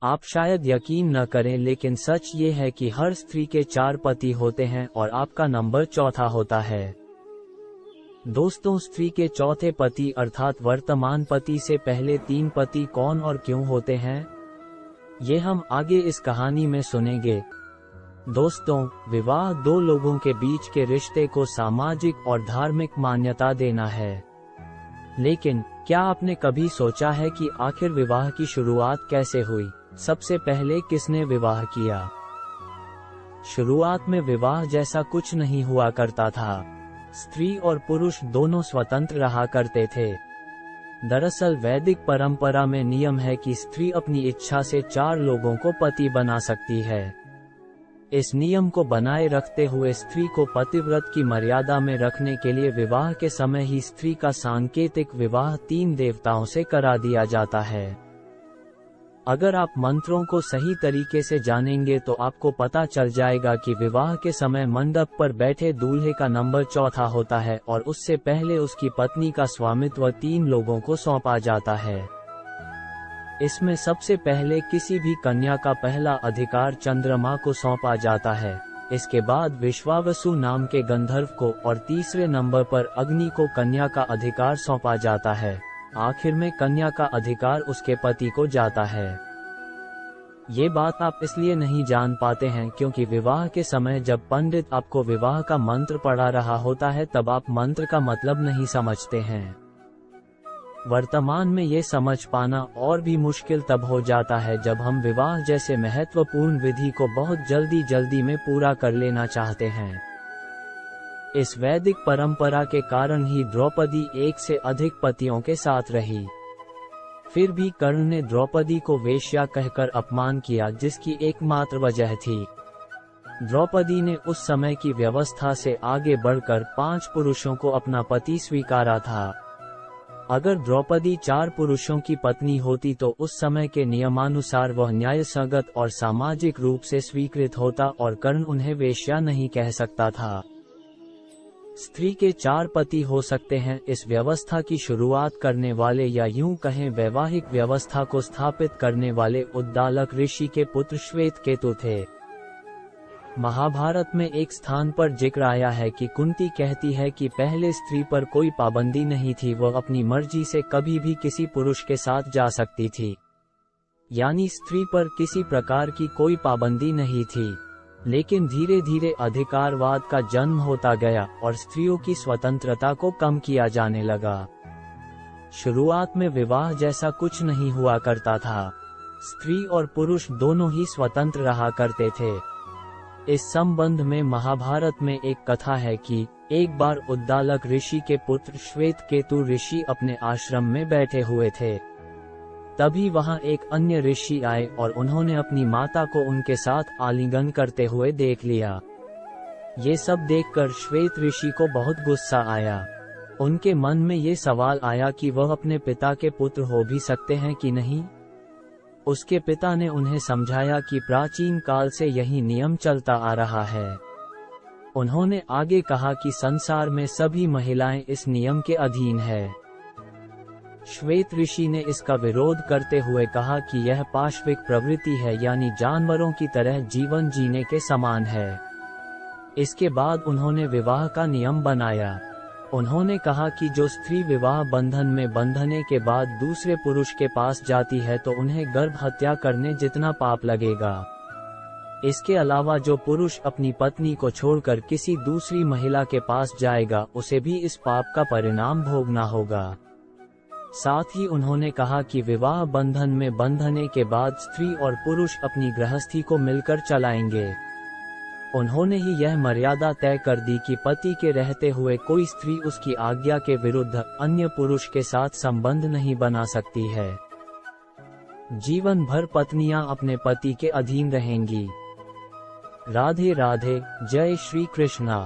आप शायद यकीन न करें, लेकिन सच ये है कि हर स्त्री के 4 पति होते हैं और आपका नंबर चौथा होता है। दोस्तों, स्त्री के चौथे पति अर्थात वर्तमान पति से पहले 3 पति कौन और क्यों होते हैं, ये हम आगे इस कहानी में सुनेंगे। दोस्तों, विवाह 2 लोगों के बीच के रिश्ते को सामाजिक और धार्मिक मान्यता देना है। लेकिन क्या आपने कभी सोचा है कि आखिर विवाह की शुरुआत कैसे हुई? सबसे पहले किसने विवाह किया? शुरुआत में विवाह जैसा कुछ नहीं हुआ करता था। स्त्री और पुरुष दोनों स्वतंत्र रहा करते थे। दरअसल वैदिक परंपरा में नियम है कि स्त्री अपनी इच्छा से 4 लोगों को पति बना सकती है। इस नियम को बनाए रखते हुए स्त्री को पतिव्रत की मर्यादा में रखने के लिए विवाह के समय ही स्त्री का सांकेतिक विवाह 3 देवताओं से करा दिया जाता है। अगर आप मंत्रों को सही तरीके से जानेंगे तो आपको पता चल जाएगा कि विवाह के समय मंडप पर बैठे दूल्हे का नंबर चौथा होता है और उससे पहले उसकी पत्नी का स्वामित्व 3 लोगों को सौंपा जाता है। इसमें सबसे पहले किसी भी कन्या का पहला अधिकार चंद्रमा को सौंपा जाता है, इसके बाद विश्वावसु नाम के गंधर्व को और तीसरे नंबर पर अग्नि को कन्या का अधिकार सौंपा जाता है। आखिर में कन्या का अधिकार उसके पति को जाता है। ये बात आप इसलिए नहीं जान पाते हैं क्योंकि विवाह के समय जब पंडित आपको विवाह का मंत्र पढ़ा रहा होता है तब आप मंत्र का मतलब नहीं समझते हैं। वर्तमान में ये समझ पाना और भी मुश्किल तब हो जाता है जब हम विवाह जैसे महत्वपूर्ण विधि को बहुत जल्दी में पूरा कर लेना चाहते हैं। इस वैदिक परंपरा के कारण ही द्रौपदी 1 से अधिक पतियों के साथ रही। फिर भी कर्ण ने द्रौपदी को वेश्या कहकर अपमान किया, जिसकी एकमात्र वजह थी द्रौपदी ने उस समय की व्यवस्था से आगे बढ़कर 5 पुरुषों को अपना पति स्वीकारा था। अगर द्रौपदी 4 पुरुषों की पत्नी होती तो उस समय के नियमानुसार वह न्यायसंगत और सामाजिक रूप से स्वीकृत होता और कर्ण उन्हें वेश्या नहीं कह सकता था। स्त्री के 4 पति हो सकते हैं। इस व्यवस्था की शुरुआत करने वाले या यूं कहें वैवाहिक व्यवस्था को स्थापित करने वाले उद्दालक ऋषि के पुत्र श्वेतकेतु थे। महाभारत में एक स्थान पर जिक्र आया है कि कुंती कहती है कि पहले स्त्री पर कोई पाबंदी नहीं थी, वह अपनी मर्जी से कभी भी किसी पुरुष के साथ जा सकती थी। यानी स्त्री पर किसी प्रकार की कोई पाबंदी नहीं थी। लेकिन धीरे धीरे अधिकारवाद का जन्म होता गया और स्त्रियों की स्वतंत्रता को कम किया जाने लगा। शुरुआत में विवाह जैसा कुछ नहीं हुआ करता था। स्त्री और पुरुष दोनों ही स्वतंत्र रहा करते थे। इस संबंध में महाभारत में एक कथा है कि एक बार उद्दालक ऋषि के पुत्र श्वेतकेतु ऋषि अपने आश्रम में बैठे हुए थे। तभी वहां एक अन्य ऋषि आए और उन्होंने अपनी माता को उनके साथ आलिंगन करते हुए देख लिया। ये सब देखकर श्वेत ऋषि को बहुत गुस्सा आया। उनके मन में ये सवाल आया कि वह अपने पिता के पुत्र हो भी सकते हैं कि नहीं। उसके पिता ने उन्हें समझाया कि प्राचीन काल से यही नियम चलता आ रहा है। उन्होंने आगे कहा कि संसार में सभी महिलाएं इस नियम के अधीन है। श्वेत ऋषि ने इसका विरोध करते हुए कहा कि यह पाशविक प्रवृत्ति है, यानी जानवरों की तरह जीवन जीने के समान है। इसके बाद उन्होंने विवाह का नियम बनाया। उन्होंने कहा कि जो स्त्री विवाह बंधन में बंधने के बाद दूसरे पुरुष के पास जाती है तो उन्हें गर्भ हत्या करने जितना पाप लगेगा। इसके अलावा जो पुरुष अपनी पत्नी को छोड़कर किसी दूसरी महिला के पास जाएगा उसे भी इस पाप का परिणाम भोगना होगा। साथ ही उन्होंने कहा कि विवाह बंधन में बंधने के बाद स्त्री और पुरुष अपनी गृहस्थी को मिलकर चलाएंगे। उन्होंने ही यह मर्यादा तय कर दी कि पति के रहते हुए कोई स्त्री उसकी आज्ञा के विरुद्ध अन्य पुरुष के साथ संबंध नहीं बना सकती है। जीवन भर पत्नियां अपने पति के अधीन रहेंगी। राधे राधे। जय श्री कृष्णा।